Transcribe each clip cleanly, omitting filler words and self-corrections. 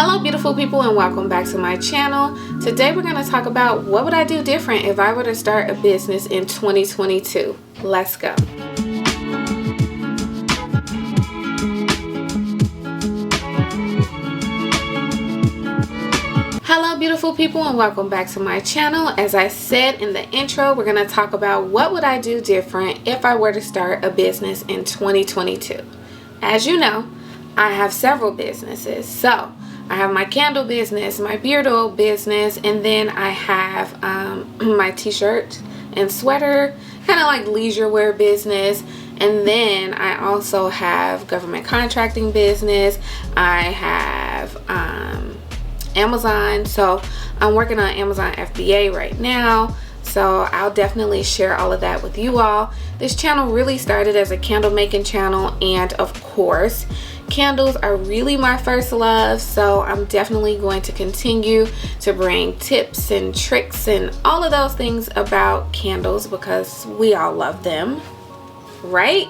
Hello beautiful people, and welcome back to my channel. Today we're going to talk about what would I do different if I were to start a business in 2022. Let's go. Hello beautiful people, and welcome back to my channel. As I said in the intro, we're going to talk about what would I do different if I were to start a business in 2022. As you know, I have several businesses. So I have my candle business, my beard oil business, and then I have my t-shirt and sweater, kind of like leisure wear business. And then I also have government contracting business. I have Amazon. So I'm working on Amazon FBA right now. So I'll definitely share all of that with you all. This channel really started as a candle making channel, and of course, candles are really my first love, so I'm definitely going to continue to bring tips and tricks and all of those things about candles because we all love them, right?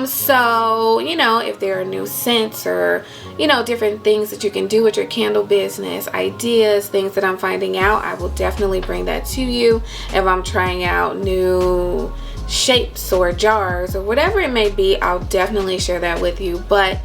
So if there are new scents or different things that you can do with your candle business, ideas, things that I'm finding out, I will definitely bring that to you. If I'm trying out new shapes or jars or whatever it may be, I'll definitely share that with you. But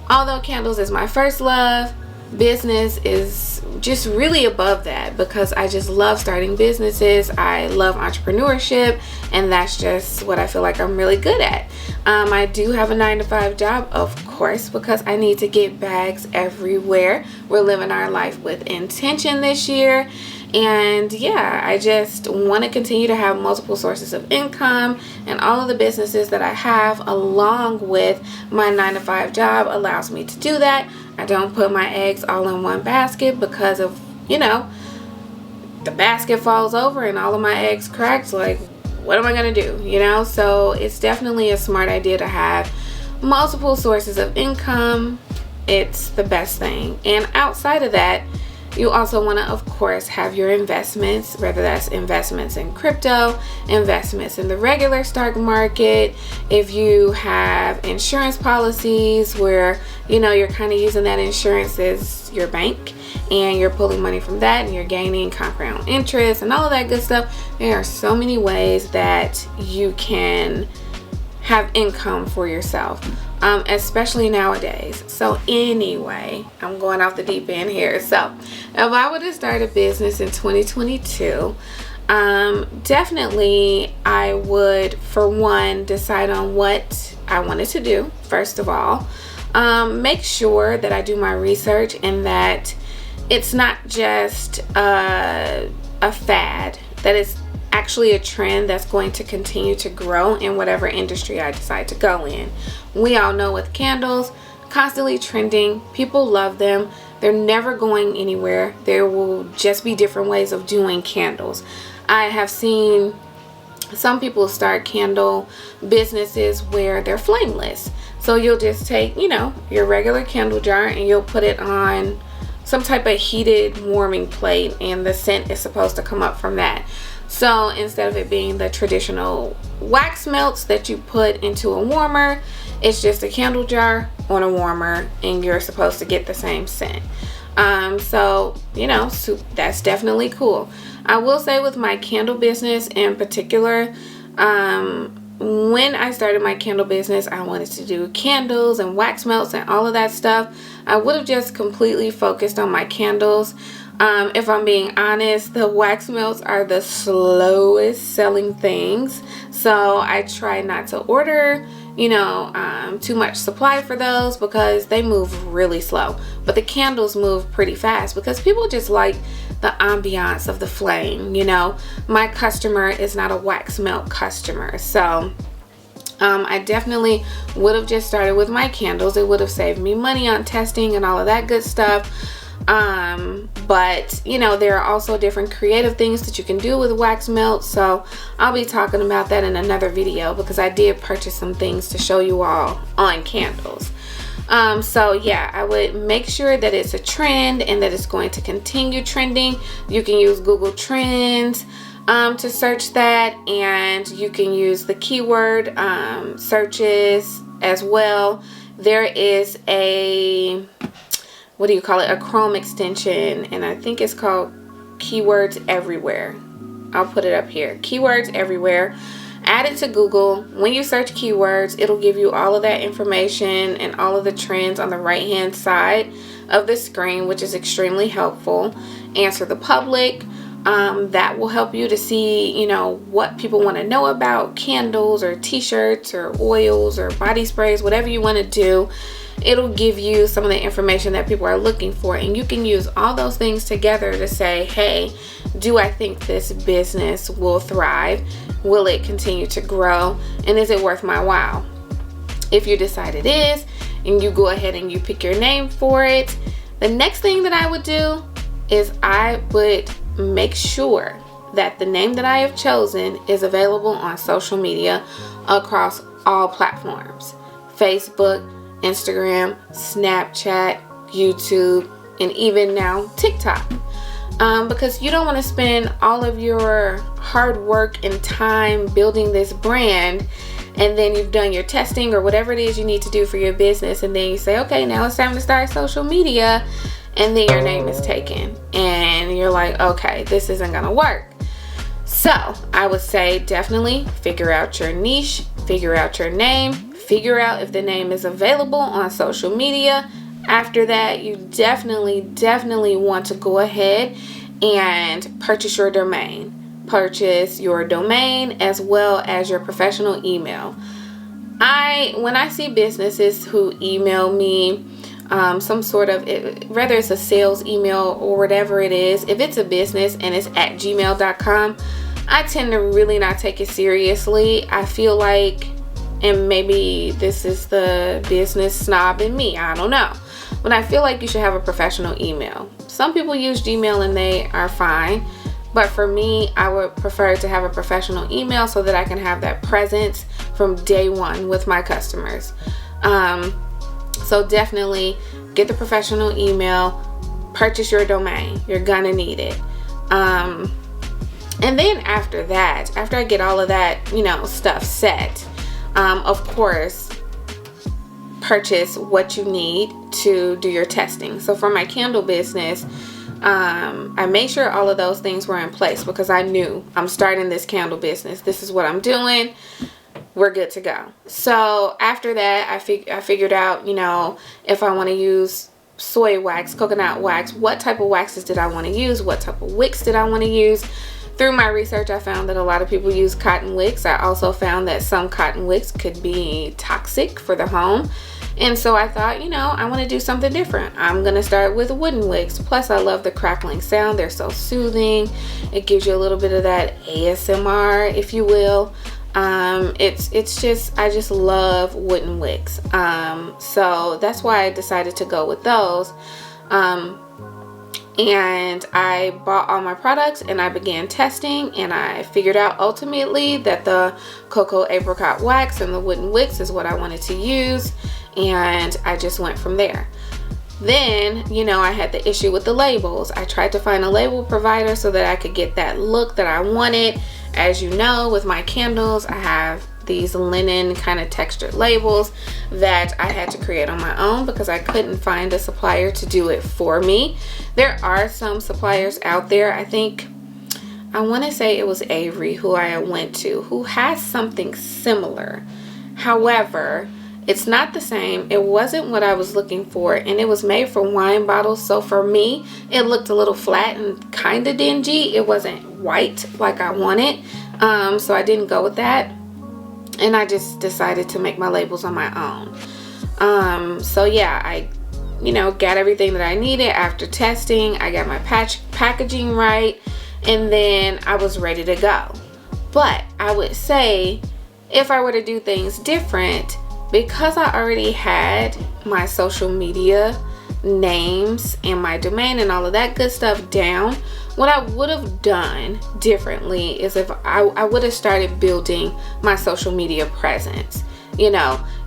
although candles is my first love, business is just really above that because I just love starting businesses. I love entrepreneurship, and that's just what I feel like I'm really good at. I do have a 9-to-5 job, of course, because I need to get bags everywhere. We're living our life with intention this year. And yeah, I just want to continue to have multiple sources of income, and all of the businesses that I have along with my 9-to-5 job allows me to do that. I don't put my eggs all in one basket because of, the basket falls over and all of my eggs cracked. Like, what am I going to do? So it's definitely a smart idea to have multiple sources of income. It's the best thing. And outside of that, you also want to, of course, have your investments, whether that's investments in crypto, investments in the regular stock market. If you have insurance policies where, you're kind of using that insurance as your bank and you're pulling money from that and you're gaining compound interest and all of that good stuff, there are so many ways that you can have income for yourself. Especially nowadays. So anyway, I'm going off the deep end here. So if I were to start a business in 2022, definitely I would, for one, decide on what I wanted to do. First of all, make sure that I do my research and that it's not just a fad, that it's actually a trend that's going to continue to grow in whatever industry I decide to go in. We all know with candles, constantly trending, people love them. They're never going anywhere. There will just be different ways of doing candles. I have seen some people start candle businesses where they're flameless. So you'll just take, your regular candle jar and you'll put it on some type of heated warming plate, and the scent is supposed to come up from that. So instead of it being the traditional wax melts that you put into a warmer, it's just a candle jar on a warmer and you're supposed to get the same scent. So that's definitely cool. I will say with my candle business in particular, when I started my candle business, I wanted to do candles and wax melts and all of that stuff. I would have just completely focused on my candles. If I'm being honest, the wax melts are the slowest selling things. So I try not to order, too much supply for those because they move really slow. But the candles move pretty fast because people just like the ambiance of the flame. My customer is not a wax melt customer. So I definitely would have just started with my candles. It would have saved me money on testing and all of that good stuff. But there are also different creative things that you can do with wax melt, so I'll be talking about that in another video because I did purchase some things to show you all on candles. So yeah, I would make sure that it's a trend and that it's going to continue trending. You can use Google Trends to search that, and you can use the keyword searches as well. There is a what do you call it, a Chrome extension, and I think it's called Keywords Everywhere. I'll put it up here. Keywords Everywhere. Add it to Google. When you search keywords, it'll give you all of that information and all of the trends on the right hand side of the screen, which is extremely helpful. Answer the public. That will help you to see, what people want to know about candles or t-shirts or oils or body sprays, whatever you want to do. It'll give you some of the information that people are looking for, and you can use all those things together to say, hey, do I think this business will thrive? Will it continue to grow? And is it worth my while? If you decide it is, and you go ahead and you pick your name for it, the next thing that I would do is I would make sure that the name that I have chosen is available on social media across all platforms: Facebook, Instagram, Snapchat, YouTube, and even now TikTok. Because you don't want to spend all of your hard work and time building this brand, and then you've done your testing or whatever it is you need to do for your business, and then you say, okay, now it's time to start social media, and then your name is taken and you're like, okay, this isn't gonna work. So I would say definitely figure out your niche, figure out your name, figure out if the name is available on social media. After that, you definitely want to go ahead and purchase your domain. Purchase your domain as well as your professional email. When I see businesses who email me some sort of, whether it's a sales email or whatever it is, if it's a business and it's at gmail.com, I tend to really not take it seriously. I feel like, and maybe this is the business snob in me, I don't know, but I feel like you should have a professional email. Some people use Gmail and they are fine, but for me, I would prefer to have a professional email so that I can have that presence from day one with my customers. So definitely get the professional email, purchase your domain. You're gonna need it. And then after that, after I get all of that, stuff set, of course, purchase what you need to do your testing. So for my candle business, I made sure all of those things were in place because I knew I'm starting this candle business. This is what I'm doing. We're good to go. So after that, I figured out, if I want to use soy wax, coconut wax, what type of waxes did I want to use? What type of wicks did I want to use? Through my research, I found that a lot of people use cotton wicks. I also found that some cotton wicks could be toxic for the home. And so I thought, I want to do something different. I'm going to start with wooden wicks. Plus, I love the crackling sound. They're so soothing. It gives you a little bit of that ASMR, if you will. It's just, I just love wooden wicks. So that's why I decided to go with those. And I bought all my products and I began testing, and I figured out ultimately that the cocoa apricot wax and the wooden wicks is what I wanted to use, and I just went from there. Then, I had the issue with the labels. I tried to find a label provider so that I could get that look that I wanted. As you know, with my candles, I have these linen kind of textured labels that I had to create on my own because I couldn't find a supplier to do it for me. There are some suppliers out there. I want to say it was Avery who I went to, who has something similar. However, it's not the same. It wasn't what I was looking for, and it was made for wine bottles. So for me, it looked a little flat and kind of dingy. It wasn't white like I wanted. So I didn't go with that. And I just decided to make my labels on my own. So yeah, I got everything that I needed after testing. I got my packaging right, and then I was ready to go. But I would say if I were to do things different, because I already had my social media names and my domain and all of that good stuff down, what I would have done differently is if I would have started building my social media presence.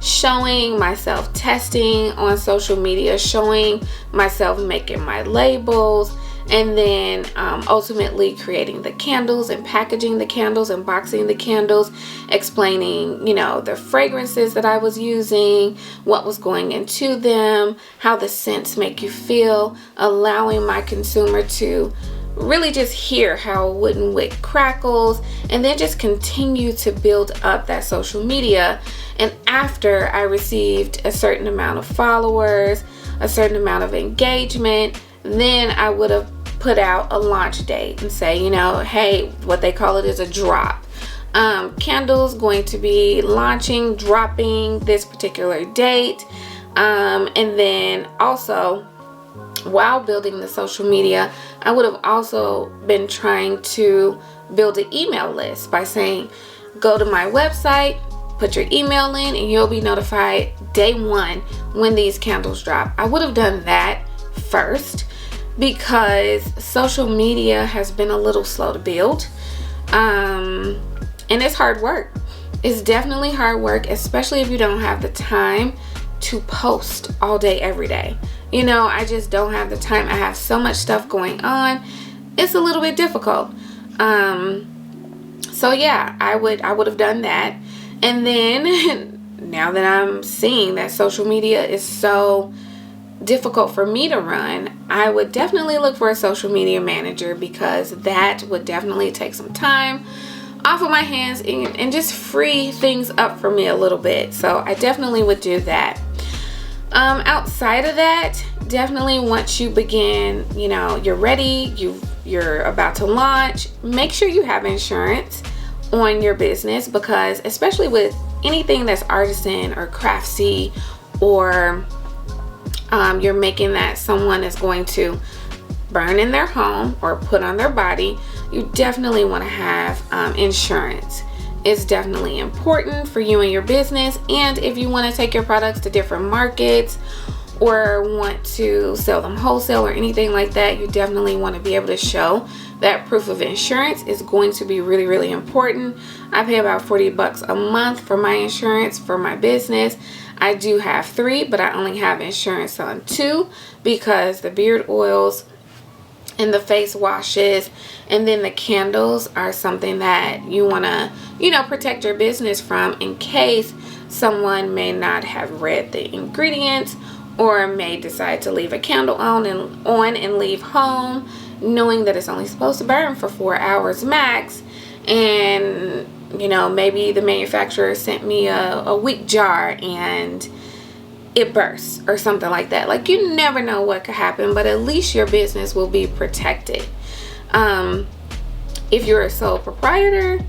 showing myself testing on social media, showing myself making my labels, and then ultimately creating the candles and packaging the candles and boxing the candles, explaining, the fragrances that I was using, what was going into them, how the scents make you feel, allowing my consumer to really just hear how a wooden wick crackles, and then just continue to build up that social media. And after I received a certain amount of followers, a certain amount of engagement, then I would have put out a launch date and say, hey, what they call it is a drop. Candles going to be launching, dropping this particular date. And then also, while building the social media, I would have also been trying to build an email list by saying, go to my website, put your email in, and you'll be notified day one when these candles drop. I would have done that first because social media has been a little slow to build. And it's hard work. It's definitely hard work, especially if you don't have the time to post all day, every day. I just don't have the time. I have so much stuff going on. It's a little bit difficult. So yeah, I would have done that. And then now that I'm seeing that social media is so difficult for me to run, I would definitely look for a social media manager, because that would definitely take some time off of my hands and just free things up for me a little bit. So I definitely would do that. Outside of that, definitely once you begin, you're ready, you're about to launch, make sure you have insurance on your business, because especially with anything that's artisan or craftsy, or you're making that someone is going to burn in their home or put on their body, you definitely want to have insurance. It's definitely important for you and your business. And if you want to take your products to different markets or want to sell them wholesale or anything like that, you definitely want to be able to show that proof of insurance. Is going to be really, really important. I pay about $40 a month for my insurance for my business. I do have 3, but I only have insurance on 2, because the beard oils and the face washes and then the candles are something that you want to, protect your business from, in case someone may not have read the ingredients or may decide to leave a candle on and leave home, knowing that it's only supposed to burn for 4 hours max. And maybe the manufacturer sent me a weak jar and it bursts or something like that. Like, you never know what could happen, but at least your business will be protected. If you're a sole proprietor,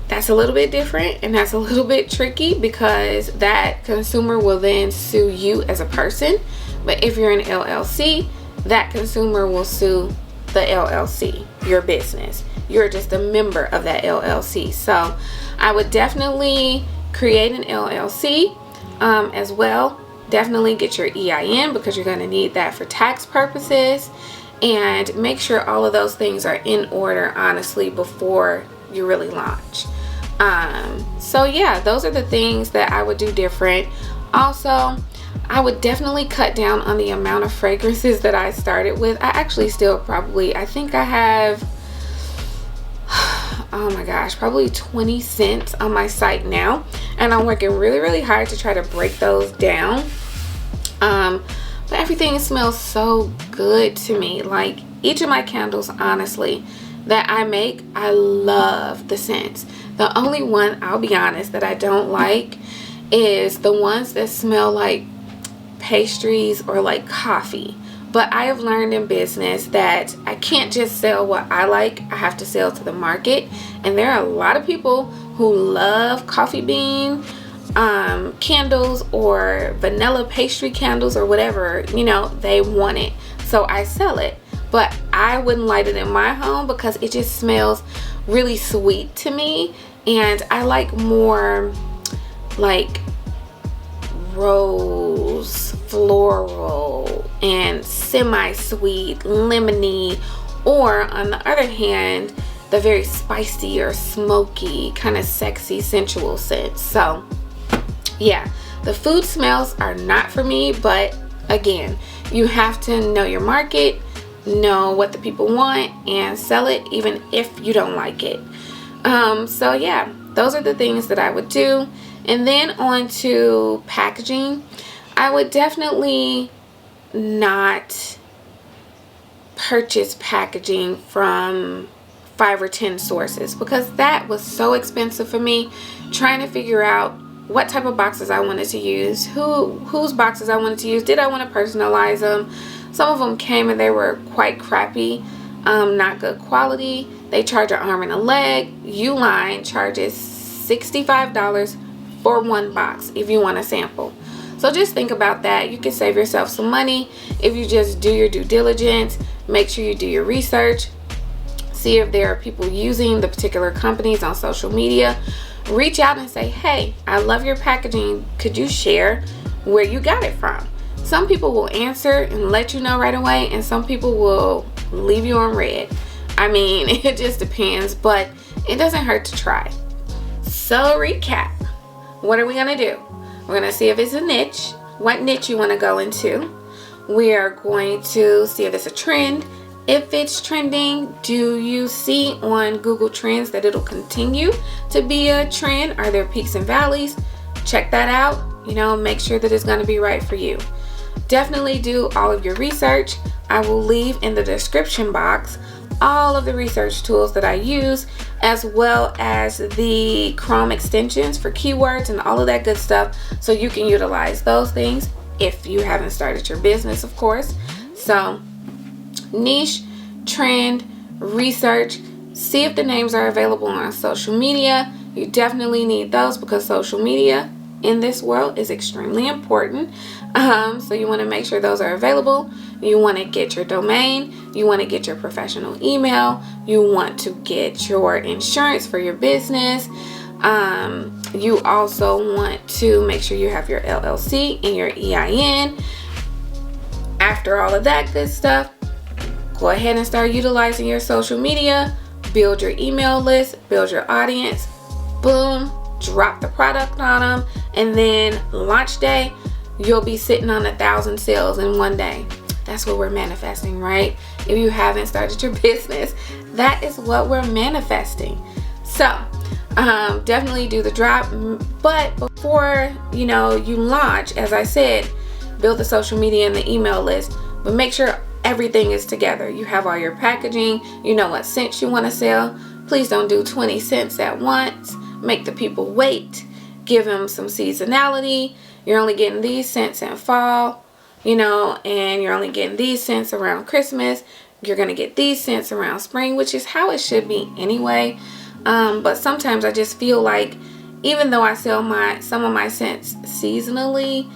that's a little bit different, and that's a little bit tricky, because that consumer will then sue you as a person. But if you're an LLC, that consumer will sue the LLC, your business. You're just a member of that LLC. So I would definitely create an LLC as well. Definitely get your EIN, because you're going to need that for tax purposes, and make sure all of those things are in order, honestly, before you really launch. So yeah, those are the things that I would do different. Also, I would definitely cut down on the amount of fragrances that I started with. I actually still I think I have, oh my gosh, probably 20 scents on my site now, and I'm working really, really hard to try to break those down. But everything smells so good to me. Like, each of my candles, honestly, that I make, I love the scents. The only one, I'll be honest, that I don't like is the ones that smell like pastries or like coffee. But I have learned in business that I can't just sell what I like. I have to sell to the market. And there are a lot of people who love coffee bean candles or vanilla pastry candles or whatever, they want it. So I sell it. But I wouldn't light it in my home because it just smells really sweet to me. And I like more like rose, floral, and semi-sweet, lemony, or on the other hand, the very spicy or smoky, kind of sexy, sensual scents. So Yeah, the food smells are not for me, but again, you have to know your market, know what the people want, and sell it even if you don't like it. So yeah, those are the things that I would do. And then on to packaging. I would definitely not purchase packaging from 5 or 10 sources, because that was so expensive for me, trying to figure out what type of boxes I wanted to use, whose boxes I wanted to use, did I want to personalize them. Some of them came and they were quite crappy, not good quality. They charge an arm and a leg. Uline charges $65 for one box if you want a sample. So just think about that. You can save yourself some money if you just do your due diligence. Make sure you do your research. See if there are people using the particular companies on social media. Reach out and say, hey, I love your packaging. Could you share where you got it from? Some people will answer and let you know right away, and some people will leave you on red. I mean, it just depends, but it doesn't hurt to try. So recap, what are we gonna do? We're gonna see if it's a niche, what niche you wanna go into. We are going to see if it's a trend. If it's trending, do you see on Google Trends that it'll continue to be a trend? Are there peaks and valleys? Check that out. Make sure that it's going to be right for you. Definitely do all of your research. I will leave in the description box all of the research tools that I use, as well as the Chrome extensions for keywords and all of that good stuff, so you can utilize those things if you haven't started your business, of course. So niche, trend, research, see if the names are available on social media. You definitely need those because social media in this world is extremely important. So you want to make sure those are available. You want to get your domain. You want to get your professional email. You want to get your insurance for your business. You also want to make sure you have your LLC and your EIN. After all of that good stuff, go ahead and start utilizing your social media. Build your email list, build your audience. Boom, drop the product on them, and then launch day, you'll be sitting on 1,000 sales in one day. That's what we're manifesting, right? If you haven't started your business, that is what we're manifesting. So definitely do the drop, but before you launch, as I said, build the social media and the email list, but make sure everything is together. You have all your packaging, you know what scents you want to sell. Please don't do 20 cents at once. Make the people wait. Give them some seasonality. You're only getting these scents in fall, and you're only getting these scents around Christmas. You're going to get these scents around spring, which is how it should be anyway. But sometimes I just feel like, even though I sell some of my scents seasonally,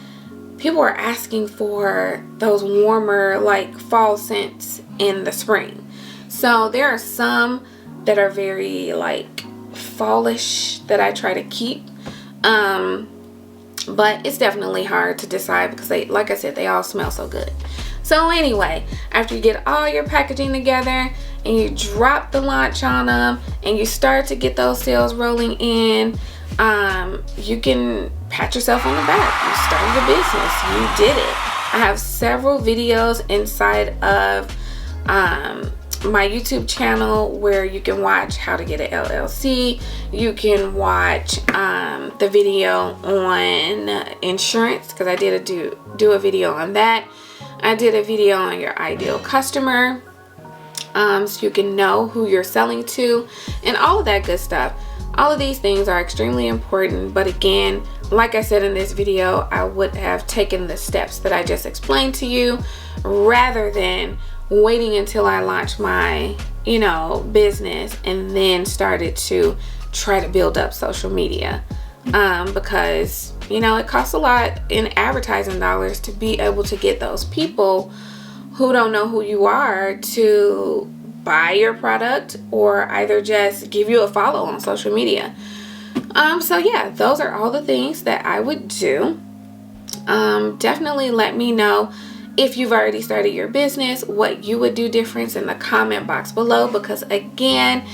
people are asking for those warmer, like fall scents in the spring. So there are some that are very like fallish that I try to keep. But it's definitely hard to decide because like I said, they all smell so good. So anyway, after you get all your packaging together and you drop the launch on them and you start to get those sales rolling in, you can pat yourself on the back. You started a business. You did it. I have several videos inside of my YouTube channel where you can watch how to get an LLC. You can watch the video on insurance, because I did do a video on that. I did a video on your ideal customer, so you can know who you're selling to and all of that good stuff. All of these things are extremely important, but again, like I said in this video, I would have taken the steps that I just explained to you rather than waiting until I launched my, business and then started to try to build up social media. Because, it costs a lot in advertising dollars to be able to get those people who don't know who you are to buy your product or either just give you a follow on social media. So yeah, those are all the things that I would do. Definitely let me know if you've already started your business, what you would do different in the comment box below, because again,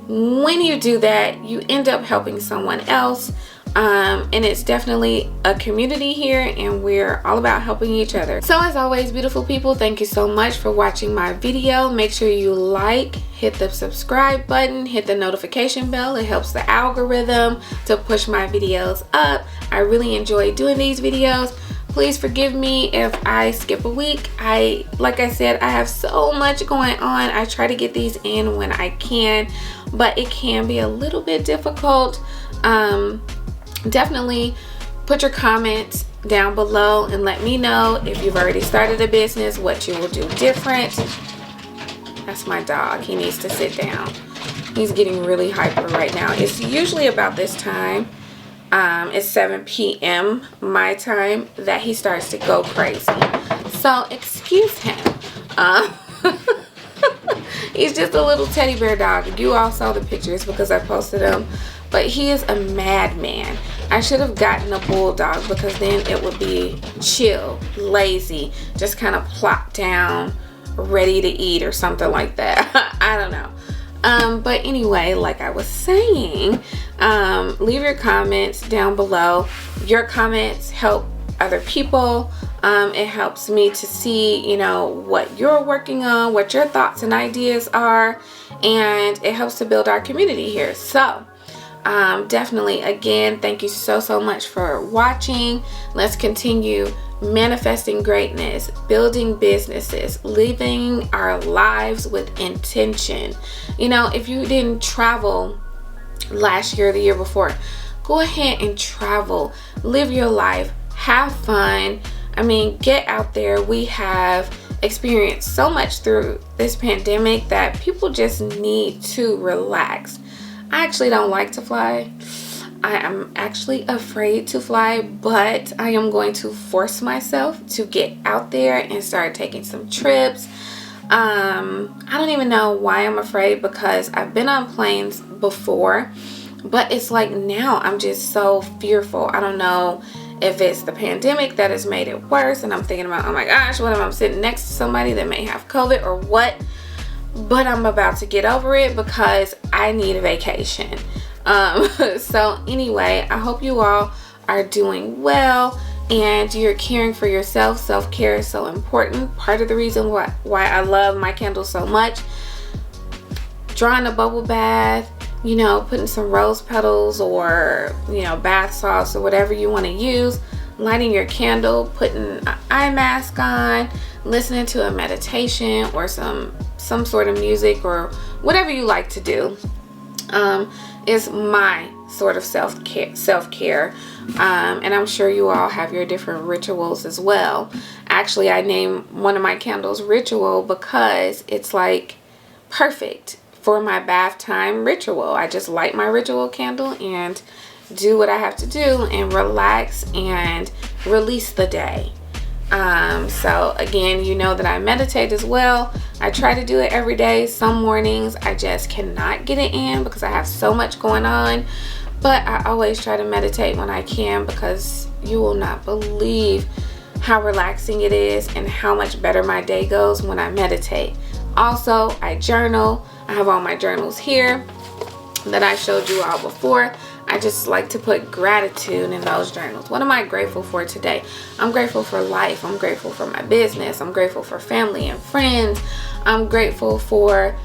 when you do that, you end up helping someone else. And it's definitely a community here, and we're all about helping each other. So as always, beautiful people, thank you so much for watching my video. Make sure you like, hit the subscribe button, hit the notification bell. It helps the algorithm to push my videos up. I really enjoy doing these videos. Please forgive me if I skip a week. Like I said, I have so much going on. I try to get these in when I can, but it can be a little bit difficult. Definitely put your comments down below and let me know if you've already started a business, what you will do different. That's my dog. He needs to sit down. He's getting really hyper right now. It's usually about this time. It's 7 p.m. my time that he starts to go crazy. So excuse him. He's just a little teddy bear dog. You all saw the pictures because I posted them. But he is a madman. I should have gotten a bulldog because then it would be chill, lazy, just kind of plop down, ready to eat or something like that. I don't know. But anyway, like I was saying, leave your comments down below. Your comments help other people. It helps me to see, you know, what you're working on, what your thoughts and ideas are, and it helps to build our community here. So definitely, again, thank you so much for watching. Let's continue manifesting greatness, building businesses, living our lives with intention. You know, if you didn't travel last year or the year before, go ahead and travel, live your life, have fun. I mean, get out there. We have experienced so much through this pandemic that people just need to relax. I actually don't like to fly. I am actually afraid to fly, but I am going to force myself to get out there and start taking some trips. I don't even know why I'm afraid, because I've been on planes before, but it's like now I'm just so fearful. I don't know if it's the pandemic that has made it worse, and I'm thinking about, oh my gosh, what if I'm sitting next to somebody that may have COVID or what? But I'm about to get over it because I need a vacation. So anyway, I hope you all are doing well and you're caring for yourself. Self-care is so important. Part of the reason why I love my candles so much. Drawing a bubble bath, you know, putting some rose petals or, you know, bath salts or whatever you want to use, lighting your candle, putting an eye mask on, listening to a meditation or some sort of music or whatever you like to do, is my sort of self-care. And I'm sure you all have your different rituals as well. Actually, I named one of my candles Ritual because it's like perfect for my bath time ritual. I just light my ritual candle and do what I have to do and relax and release the day. So again, you know that I meditate as well. I try to do it every day. Some mornings I just cannot get it in because I have so much going on, but I always try to meditate when I can, because you will not believe how relaxing it is and how much better my day goes when I meditate. Also, I journal. I have all my journals here that I showed you all before. I just like to put gratitude in those journals. What am I grateful for today? I'm grateful for life. I'm grateful for my business. I'm grateful for family and friends. I'm grateful for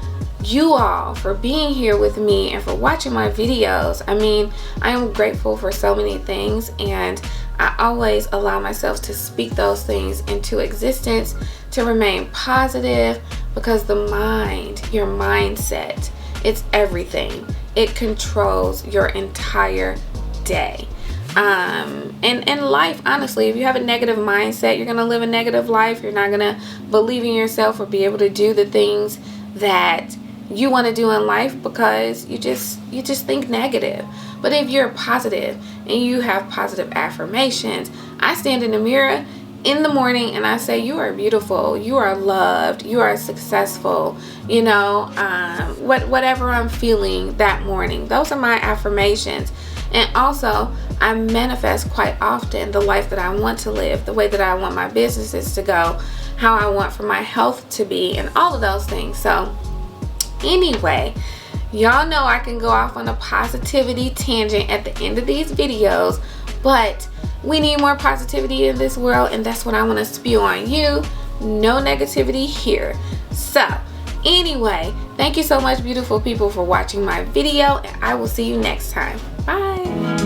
you all for being here with me and for watching my videos. I mean, I am grateful for so many things, and I always allow myself to speak those things into existence, to remain positive, because the mind, your mindset, it's everything. It controls your entire day. And life, honestly, if you have a negative mindset, you're going to live a negative life. You're not going to believe in yourself or be able to do the things that you want to do in life because you just think negative. But if you're positive and you have positive affirmations, I stand in the mirror in the morning and I say, you are beautiful, you are loved, you are successful, you know, whatever I'm feeling that morning. Those are my affirmations. And also, I manifest quite often the life that I want to live, the way that I want my businesses to go, how I want for my health to be, and all of those things. So anyway, Y'all know I can go off on a positivity tangent at the end of these videos, but we need more positivity in this world, and that's what I want to spew on you. No negativity here. So anyway, thank you so much, beautiful people, for watching my video, and I will see you next time. Bye.